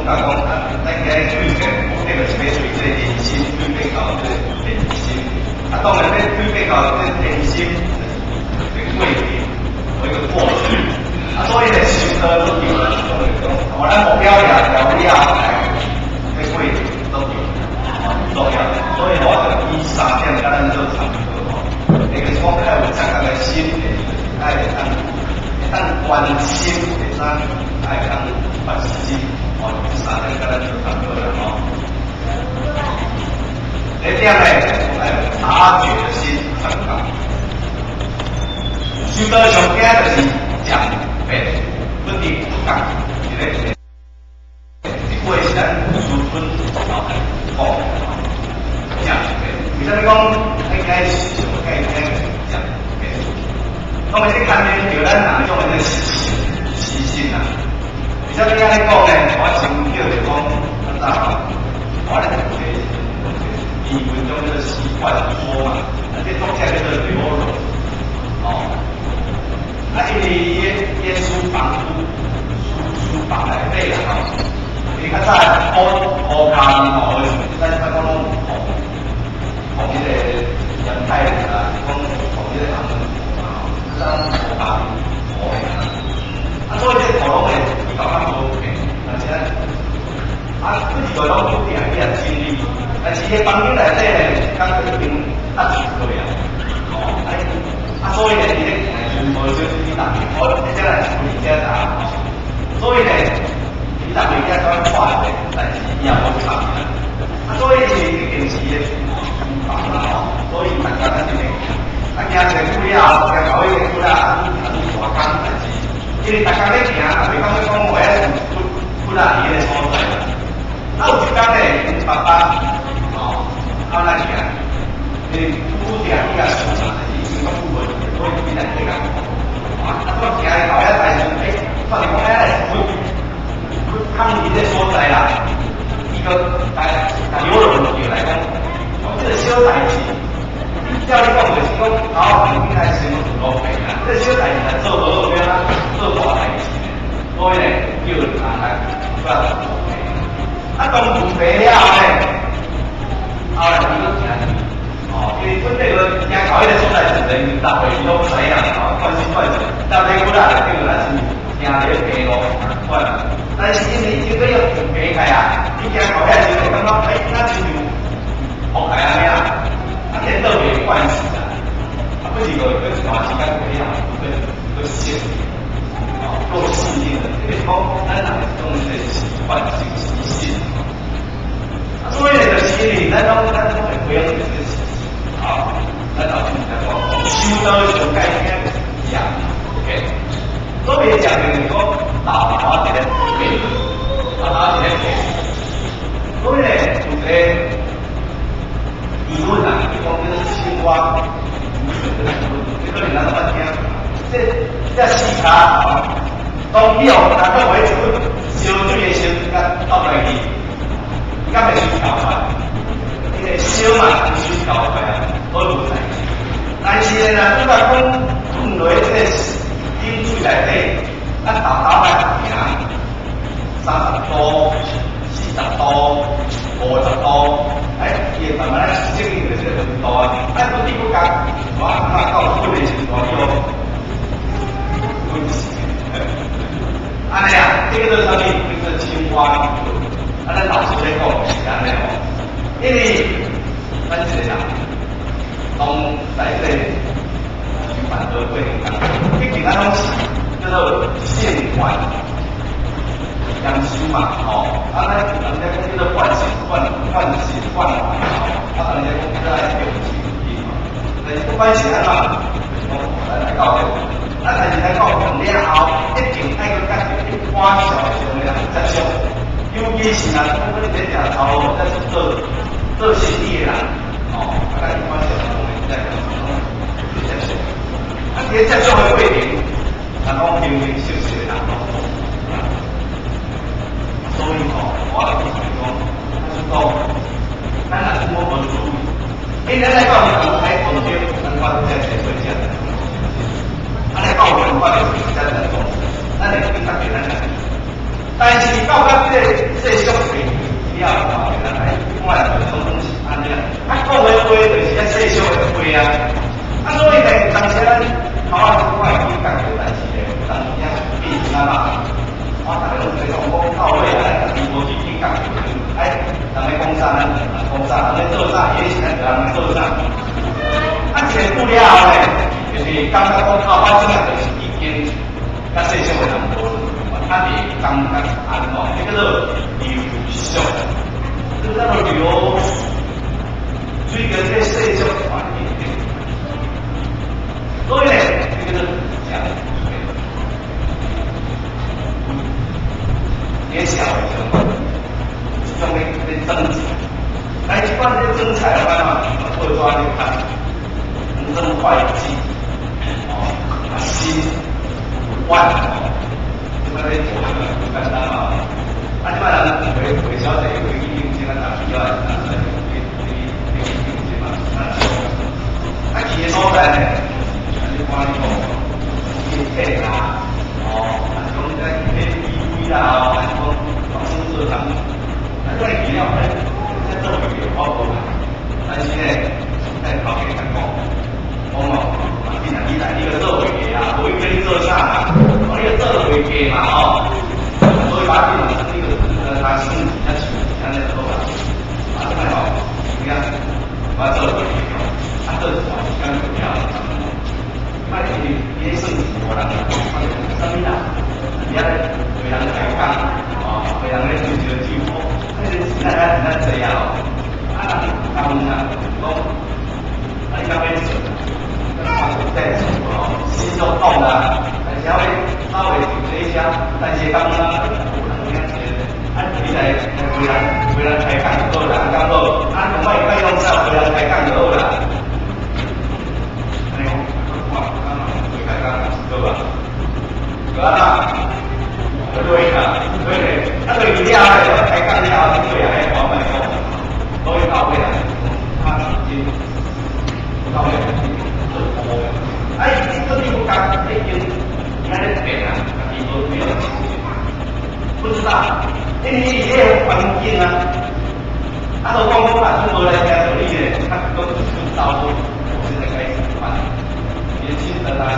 讲咱今日推荐，这个是要随这人心推荐到这人心。当然要推荐到这人心，这个位置，有一个过程。所以呢，修科都有了，我咱目标也了来，这位置都有，很重要。所以我就以3点跟咱做参考。那个是讲要有这样的心，要当关心的啥，要当关心。3点跟咱做参考了吼。第2点呢，要有察觉的心，参考。修科上惊就是讲。不定不讲，一个过是咱自尊好，这样为什么讲应该是上该这样？那么这看见有咱人种的习性啊，为什么这样讲呢？我先叫你讲，我来以文中的习惯说嘛，这中间这个流露哦。因为耶稣房书房内底啦吼，伊较早乌骹吼，咱讲从迄个阳台啊，讲从迄个红啊，咱乌骹乌的所以这土壤呢，比较无平，而且每一个拢有定伊也经历，但是迄房间内底呢，刚一定搭住对啊，所以呢，伊咧无小心去打，我这来处理这打，所以呢，你打回家都要快的，但是也无差别。所以是一定是咧厨房啦，所以大家在这边，行一步了，行到一步啦，大工，但是因为大家咧行，袂讲要讲我要不啦，伊个所在啦。有一天呢，爸爸咱行，拄定伊个厝嘛，伊先讲不稳。所以比较这个，我行到遐代志，发现讲遐来抗议的所在啦，伊个有人就来讲，这个小代志，照你讲就是讲，应该先落平啊，这小代志来做好咩啦，做大代志，所以呢，叫人来不要落平。当落平了呢，后来伊个行。因为本地个行到迄个所在是人逐个拢知影，惯习，到底古啦，叫咱是行咧平路，惯。但是因为已经要平平开啊，你行到遐时候，感觉那亲像好开安尼啊，颠倒袂惯势啊，不是个一段时间过了，个习，够适应的，因为讲咱人种的习惯性习性，所以呢，就是咱会培养这个。咱老师在讲，修道上该听讲 ，OK。所以讲就是讲，大一个背，大一个背。所以呢，有个理论啊，就讲这个青蛙无水的理论，这个你哪能听？这四卡当表，哪个为主？烧水的烧，甲倒来去，甲袂烧条块。因为烧嘛，烧条块啊，好无在。但是呢，如果讲混落这个冷水内底，咱豆来行，30度、40度、50度，伊会慢慢适应着这个温度啊。不你不讲，到混的时候要温习。安尼啊，这个是啥物？这个青蛙理论。咱老师在讲是安尼哦，因为咱这个人。拢在这举办的会当中，毕竟咱拢是叫做县管养书嘛，咱人家讲叫做惯性惯法，人家讲叫来用心嘛，但是不管是安怎，咱来教育，但是来教育了后，一定爱去甲一般小的人接触，尤其是咱讲你这条头，这是做生意的人，大家一般小的。接触的过程，咱讲明明熟悉的人所以我讲，咱若是无注意，咱来教育人喺当中，咱发现这个现象，咱来教育人发现这个现象，咱来去特别咱来，但是到这小会了后，原来我来总统是安尼啊，讲的话就是遐细小的话啊，所以呢，当时咱头啊我会去感觉，但是呢，当时遐变啊嘛，我大家拢在讲到位啊，但是无去感觉，人们讲啥呢？讲啥？人们做啥？也是人们做啥？全部了后呢，就是感觉讲到尾真就是已经较细小的人多。他的感觉安哦，这个叫流速，这个叫流，追个这细小环境，所以呢，这个是这样，也小的这种的增财，来一般这增财的话嘛，或者说你看，增会计，新万哦。这个咧做简单嘛，即摆人回小姐回去用钱啊，打机啊，嘛，其实所在呢，你看你讲，电梯啦，讲在KTV啦，讲老师做堂，这个资料在做会包括嘛，但是呢，在考虑讲你来你个做会计啊，我跟你做啥啊？你个做会计嘛所以把你们这个他身体他身体他那个做法，这个你看，我做会计他做什么？刚有聊，卖你身体无人，什么啦？你看为人开讲为人咧追求进步，那这样讲你刚才做。在吸收动啦，稍微调一下，但是刚刚你来回来开讲就好啦，刚好，同我快用上回来开讲就好啦。开讲对吧？对啦，对啦，对你了，开讲了，对啊，我们都会到位啦，到位。这地不干，已经应该变了，地都没有不知道，因为你这环境啊，都光把中国人家努力的，他都是招呼，现在开始办，年轻人啊，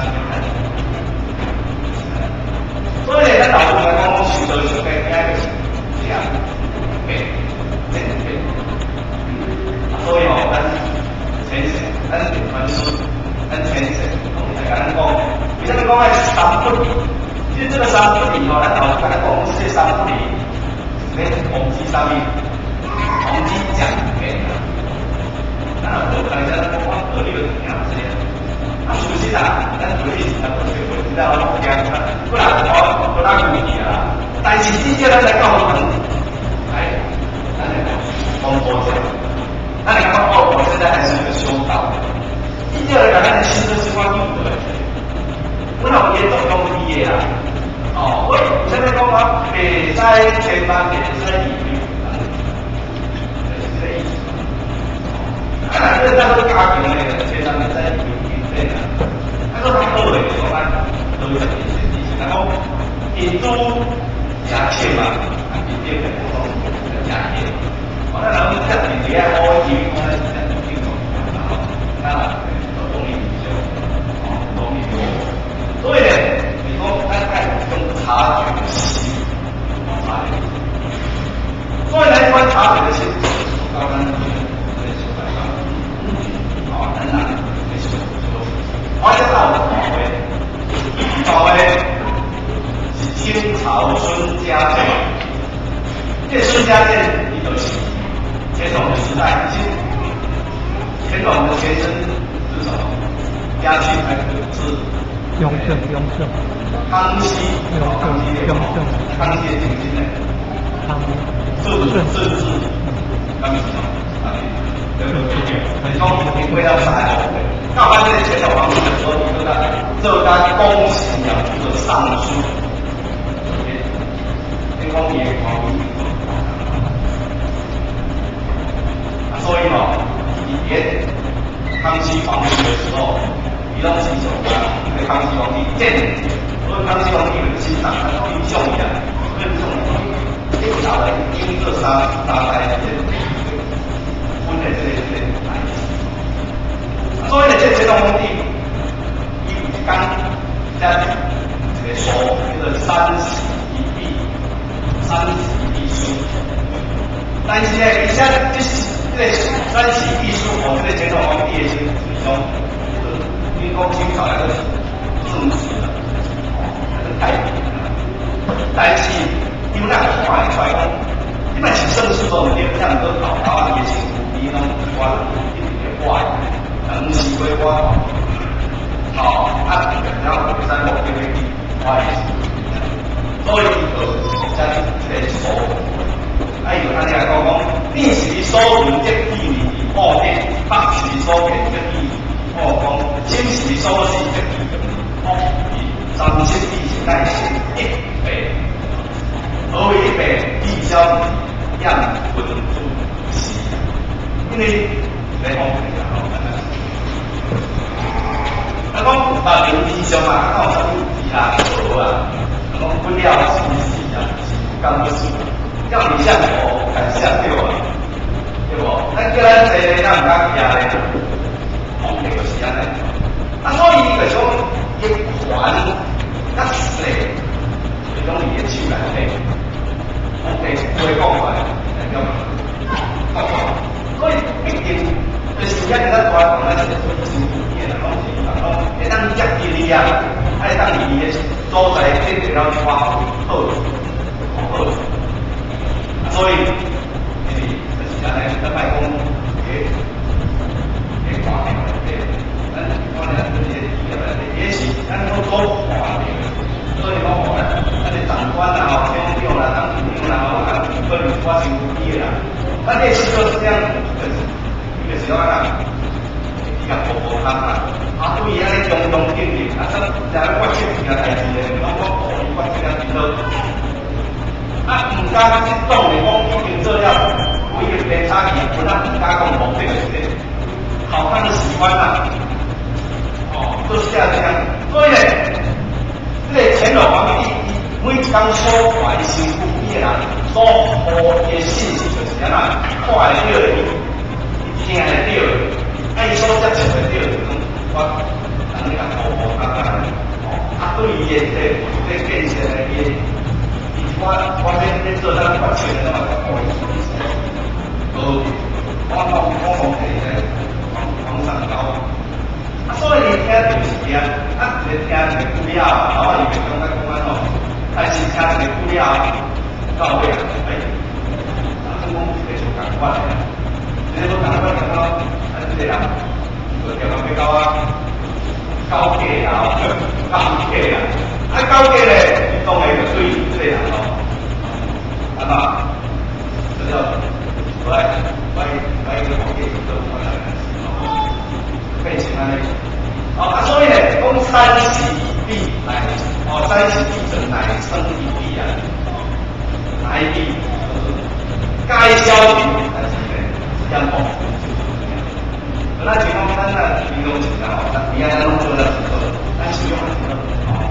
所以呢，咱老公来讲，许多是该这样变，所以咱传输。跟前世，大家讲，为什么讲三不离？其实这个三不离咱老大家讲这三不离，统计上面，统计讲给的。那我看一下，我合理的怎样这样？首先咱合理咱不学会，知道吗？不然我不拉鼓励啊。但是这些咱来告诉你，咱来讲，多讲。那你看我现在还是个修道。第二个，咱的新生是关于的，我老爷都讲毕业啦，我现在讲话北在前方，北在里面，就是这意思。这个叫做家庭的，前方在里面对的。他说他后尾说他都是然后引出牙签嘛，引进的牙签，那然后这里面我提供的是这种，那。所以呢，你说大概用察觉的心，所以来观察觉的心，刚刚很难我这道是清朝孙家健，这孙家健你就是乾隆的时代，乾隆的前身是什么？嘉庆还是？雍正，康熙，康熙的经呢？政治，康熙，对不对？你讲你为了啥？到班这前朝皇帝的时候，你这干公行了这个尚书，天公爷皇帝，所以以前康熙皇帝的时候。你拢是做康熙皇帝建，所以康熙皇帝很欣赏，他英雄呀，很重要。这三代分的这个代志。所以呢，这种皇帝，伊有一讲，在一个书叫做三十一笔，三十一书。但是呢，而且这个三十一书，这个乾隆皇帝的时中，民国清朝那个正史的，那个太平啊。但是有那个看出来讲，你嘛是正史都唔对，像个搞搞也是有啲拢我一定会怪，能是归我。好，然后第三个就会我也是，所以就将这个书。哎，有安尼来讲，历史所论即意义破的，北史所见即意义破讲，今史所示即意义破义，三七必是乃是一倍，何为一倍？必消样文主席，因为来讲比较好。啊，讲把名义上啊，啊有啥物事啊，无啊，讲不了是是啊，是刚不是。要你向佛，敢向对吧？对不？咱叫咱坐咧，咱唔敢徛咧，哦，那个是安尼。啊，所以伊就讲，一环较细，就讲伊的手内底，我哋会讲出来，对吧？所以必定就是咱咱大讲，咱就是真普遍的，拢是讲，会当接近你啊，爱当你的所在，一定要抓好，好。所以，就是安尼，咱卖讲嘅话题嘅，咱可能这些也是咱都话题，所以讲吼咧，咱啲长官啊、乡长啦、当局长啦，啊，个人发生不义啦，咱这是就是这样，一个时候啊，比较活泼康啊，啊，对伊安尼中中定定，啊，咱然后我这件代志咧，拢我可以我这样子做。啊，唔敢去讲的，讲已经做了，有一个偏差异，我那唔敢讲冇这个事，好看的喜欢啦，哦，都是这样。所以呢，这个乾隆皇帝每当所怀心不灭啦，所获的信息就是安那，看得到的，听得到的，爱所接触得到的，我安尼甲好好讲讲，哦，啊，对伊的这建设的伊。我这做咱发钱的嘛，可以，我往上高，啊，所以你听就是听，啊，一个听一个不了，然后伊就讲甲讲安怎，但是听一个不了，到尾啊，哎，啊，总讲一个就共款的，一个都共款的讲，啊，这个人，就叫他要到啊，高价啊，高价啊，啊，高价咧，你当然就对这个人咯。那么，这叫来一个皇帝就我来变成安尼。啊，所以呢，讲三十必来，哦，三十必者乃生一必啊，哪一必？该消平还是呢？阳光。那情况咱那形容起来哦，你看弄出来之后，咱使用的时候，哦，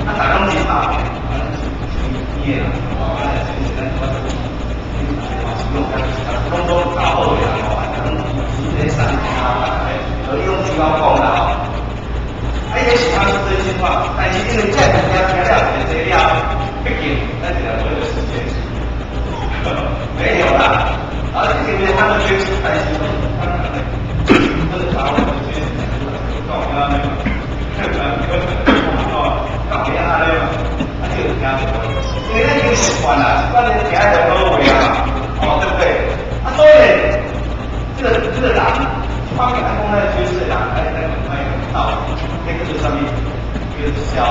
那打钢琴嘛，你也。拢都搞好呀，可能直接上啊，所以用嘴巴讲啦吼。也是他是真心话，但是因为这样听了这了，毕竟那只能为了时间，没有啦。而且因为他们确实担心，当然了，这个查我们确实搞不了那个，搞不了那个，那就听因为那已经习惯了，习惯了听的好话啊。哦，对不对？啊，所以这个人，方面来讲呢，就是人来到那个是上面，一个是消，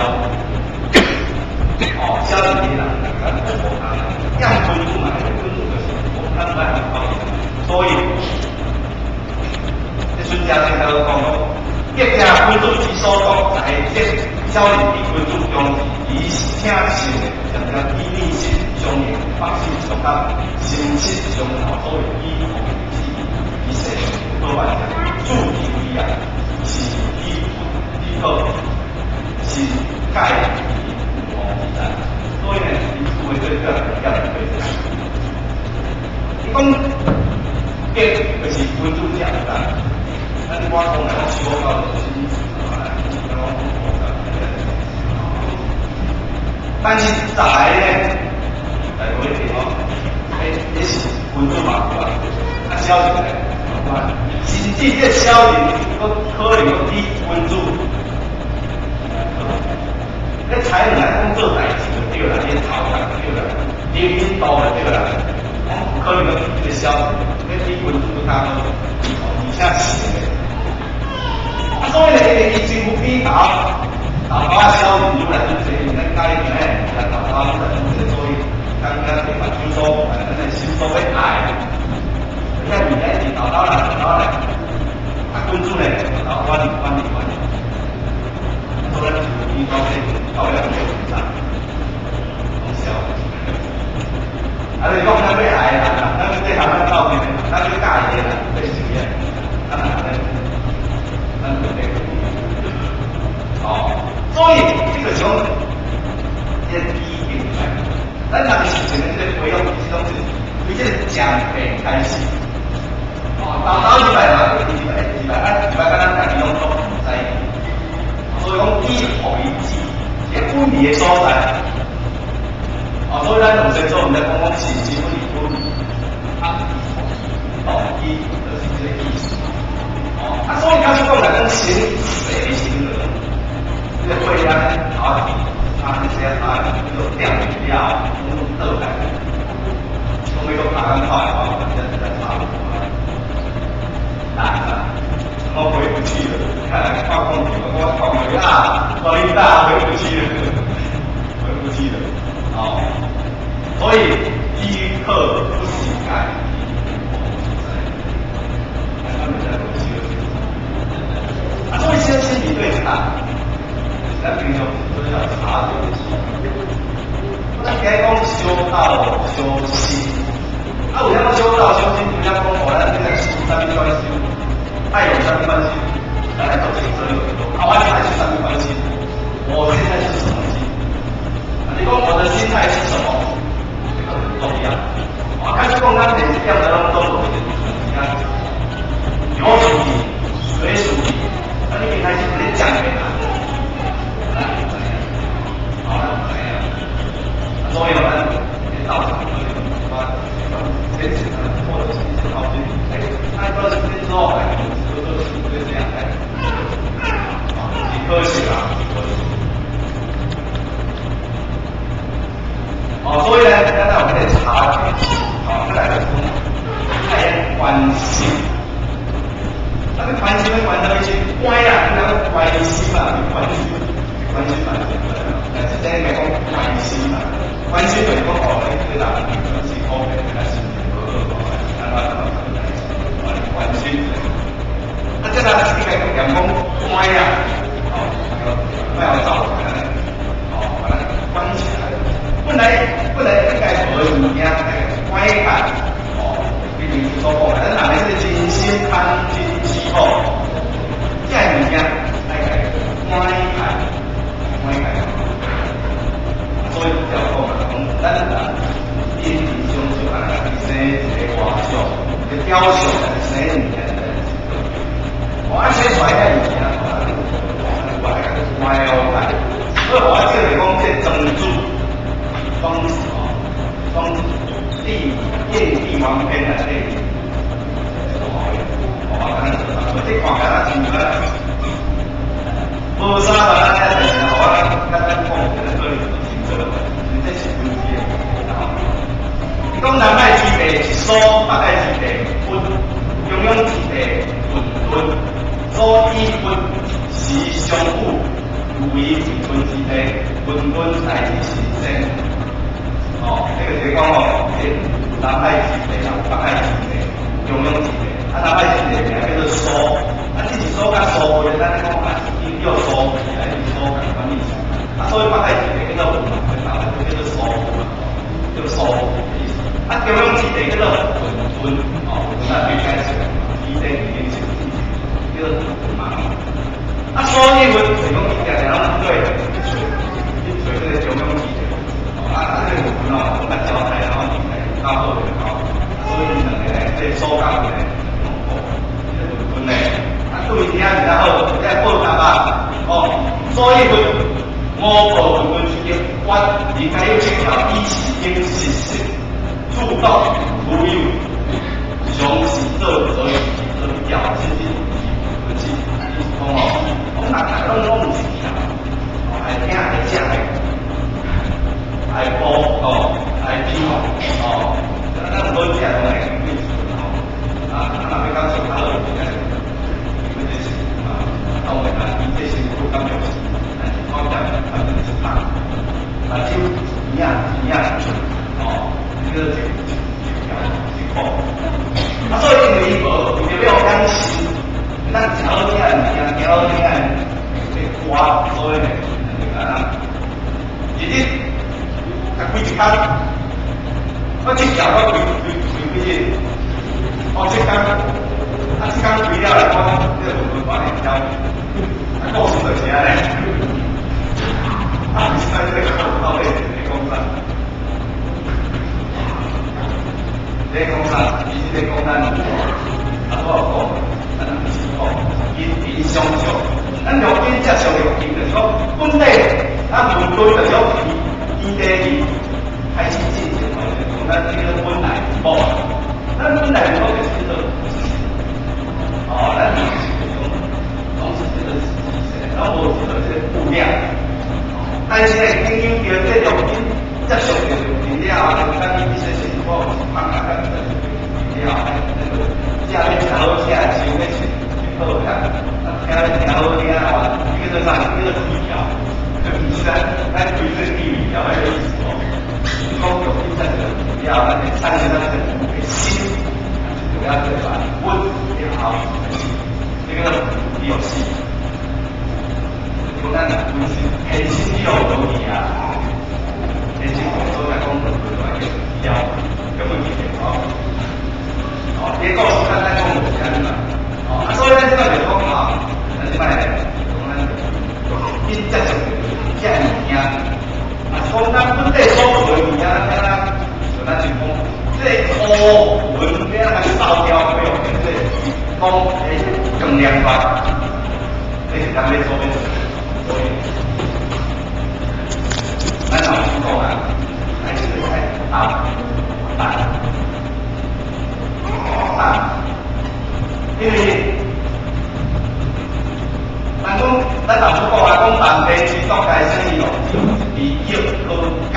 哦，消极的人，让分数嘛，分数就是我们看不来很高，所以这孙家先生讲咯，一家分数之所讲，在这消极的分数中，以听性的像叫依逆性。上面百姓上当，心切上头，所谓依同以世多万人注定一样，是依靠是盖以往之战，所以呢，你作为这个要对的，讲变就是温度降低，咱我讲来讲修到但是再来呢，来讲一点哦，也是温度嘛，对吧？啊，消炎呢，甚至这消炎可能有低温度。你才能来工作代志就对啦，你头壳就对啦，你领导就对啦，可能这个消，那低温度它都以下起的。所以呢，你政府比打发消炎出来就是那该呢，打发出来就是所以刚刚对吧？就说那心都会矮，那你呢，你打到了，它温度呢，打到关你。所以你到底到两个以上，小，你讲咱要爱啦，咱对他们到底，咱就介意啦，对事业，咱对所以这个从这第一点来，咱当时只能是不用这种是，为这个减肥开始，到100嘛，200，跟咱讲用都唔使。所以讲以后一季，一个分离的所在，所以咱同学做，我们在讲信息分离，一就是这个意思，所以他是讲来讲形谁形人，这个会啊，那些有调料，都来，都没有打完话，在差不多，我回不去了，看来画公主，我画回大，画一大回不去了，所以第一课不许改，他们在回去了，所以先心理对谈，咱平常都要查对齐，咱该讲修道修心，有啥修道修心，不要讲咱这个心上面要修。爱有三关系，来走这个这有很多。完全还是三关系。我现在是什么心？你说我的心态是什么？这个很重要。开始讲咱每一样的都有一样，有属于，随属于，那你平常是直接讲给他。好了，所以我们到场可以先简单或者是一些考虑，按照时间之后。就这样几科学啊，所以呢，刚才我们在查，再来个太关心，那个关心会关到一些乖啊，那个关心嘛，关心嘛，但是在美国关心嘛，关心美国好的对啦，关心后面还是关心。这个这个阳光乖呀，不要照出来，把它关起来。本来应该和你一样乖感，比如说我们哪是精心看精之后，这样一样，那个乖感，所以叫做咱印尼中就按生一个画像，一个雕像生物。我先出来看以前歪哦，所以我这个讲这曾祖帝王篇的这个，这看起来真个，无啥吧？咱就是我咱讲这个真做，这是问题。你讲南派之地是苏，北派之地分，中央之地混。所以分是相互如意平分之地，分在之心生。这个是讲南海之地啦，北海之地，中央之地。南海之地名叫做苏，这是苏甲苏的，咱讲音叫苏，还是苏共款意思。所以北海之地叫做混，叫做苏，叫苏的意思。中央之地叫做混，那最开始以前已经是。所以我是讲一点对，所以这个九秒几，这个我们交代，然后你来大后的高，所以呢。所有分区的关，应该有一条以前经实施，主动无有详细做所以表示不是讲哦，我们大家拢唔是啊，爱听爱讲的，爱播哦，爱听哦，咱唔好讲来啊，那要讲说他的，因为这是啊，到我们这些都刚表示，方向他们是他，就一样，哦，这个情况，所以你不要担心，咱条件这瓜，所以呢，已经他规矩干，我去讲我规矩。哦，这刚，这刚回了来讲，这个我们帮你交，告诉大家嘞，比赛这个到底是工商，这工商，以前这工商，我讲，因相少，咱条件接受条件就是讲，本地，门对就有伊地开始进行，讲咱这个本来无。咱本来我就是这个，哦，咱总是这个，然后这个是物量，但是呢，经营着这条件接受着物料，咱一些情况，慢慢的物料，下面调下来，前面去后看，调好听啊，一个上一个地调，就是咱对这地理调的意思哦，讲有一阵子物料，那个产生那个。心主要是把温也好，这个有戏，有那个温馨，很心有有你啊，很心都在工作来个要根本就没好，哦，别告诉他在工作间嘛，哦，所以呢这个就讲啊，咱卖的，我们一直就这样听，讲咱本地所有的物件，就咱就讲。这乌文咩啊，烧雕没有？这讲用量法，这是咱们做的，所以，咱老师讲啊，还是在蛋，因为咱老师讲啊，讲蛋白质作该生意哦，比肉更钙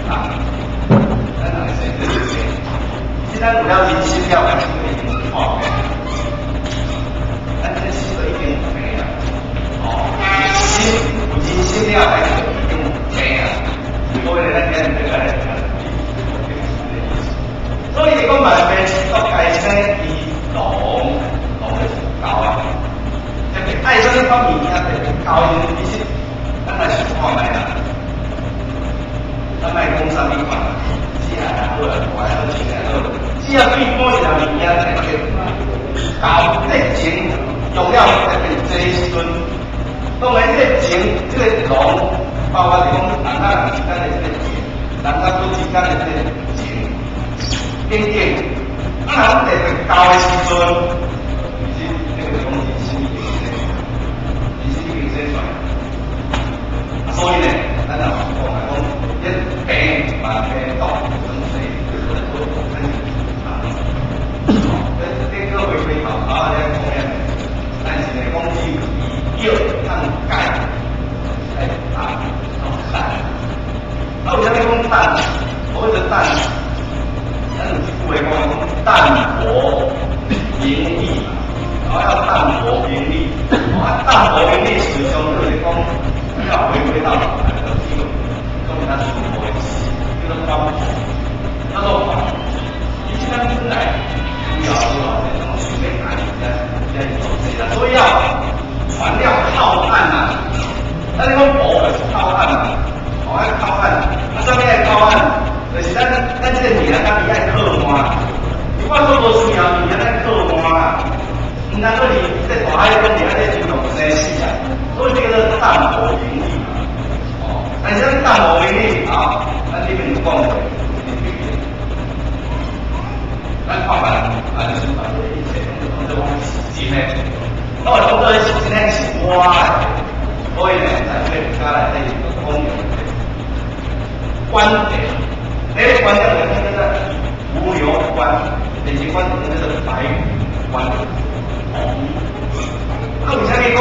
啊。咱有了人参了，还是一定化肥。咱这是一定肥啊，哦，人参了还是一定肥啊。所以咱今日这个所以你讲慢慢到改生以农的高啊，特别爱这方面啊，特别高因其实咱来是看来啦，咱卖讲啥物款，是啊，好啊，我还是起来好。只要对某一条物件来个高热情，用了特别这时阵，当然热情这个农，包括讲人甲人之间的这个情，人甲人之间的这个情，经验，特别高的时阵，是这个东西是出来，所以呢，咱就讲来讲，一病慢病到，这个回归好，然后呢，后面，但是呢，讲是以药抗钙来打蛋。那为什么讲蛋？所谓的蛋，咱有一句话讲蛋薄盈利，然后要蛋薄盈利，蛋薄盈利始终就是讲要回归到那个这个，跟它生活的这个方法，那种以前本来。要多少这种准备哪里在做这个，所以要原料靠岸呐。咱你讲薄就是靠岸嘛，要靠岸，上面要靠岸，就是咱这个米啊，咱米爱靠岸。你看做无需要米啊，咱靠岸啊。唔能够你在大海中你还在种生死啊，所以这个淡薄盈利嘛。哦，但是咱淡薄盈利啊，咱这边讲的。咱看办就是把这一切从这往洗呢，那我从这洗呢是我的，所以呢，在这家来这里工观点，那个观点我们叫做无流观，第二观点叫做白观。啊，为啥讲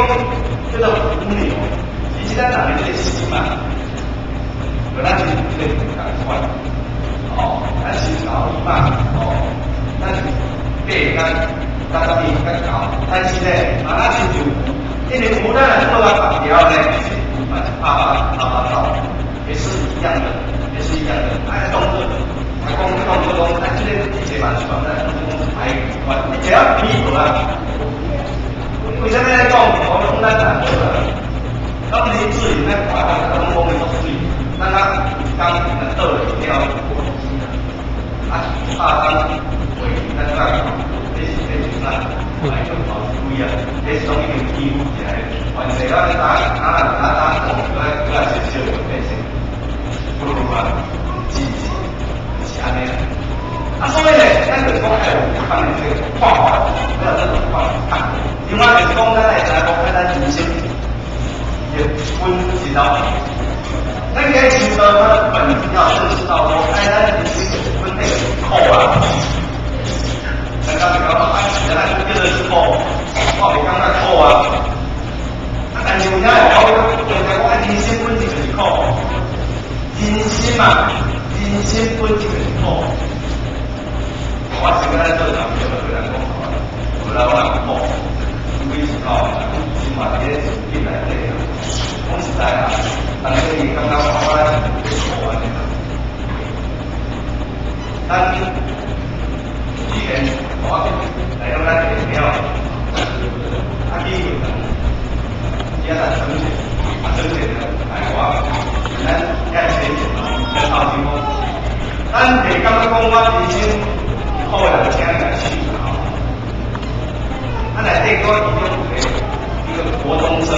叫做无流？其实咱人的心嘛，本来就是这个感官，咱是搞伊嘛，咱是甲咱你甲搞，但是呢，咱是就因为无咱做个目标呢，是走，也是一样的，哎，动作，哎，这个一切嘛，是讲在哎，你只要配合啊。为什么在讲我讲咱难做啊？当你自己在滑动当中的自己，让他当你的道理一定要啊，当为那个这是那来就好注意啊，这是从一个基础起来，完成了打个学习的变性，不如啊，积极是安尼啦。啊，所以呢，咱就是讲还有看这个画画，没有这种画看。另外就是讲，咱来讲咱人生也分几道。咱可以知道，咱本要认识到说，哎，咱人生分那个扣啊。咱刚才讲到，原来这个是扣，我们刚才扣啊。但是有人讲，我人生分几个扣，人生嘛，人生分几个扣。我是跟咱做长辈的，对咱讲好了，有人讲扣。每次到起码也100岁了，讲实在啊，但是你刚刚说我来做完的，咱以前我来到咱这边了，你有人也在省钱的，哎我，咱也省钱，咱掏钱哦，咱别刚刚讲我已经扣2000来去。他来这个已经一个国中生。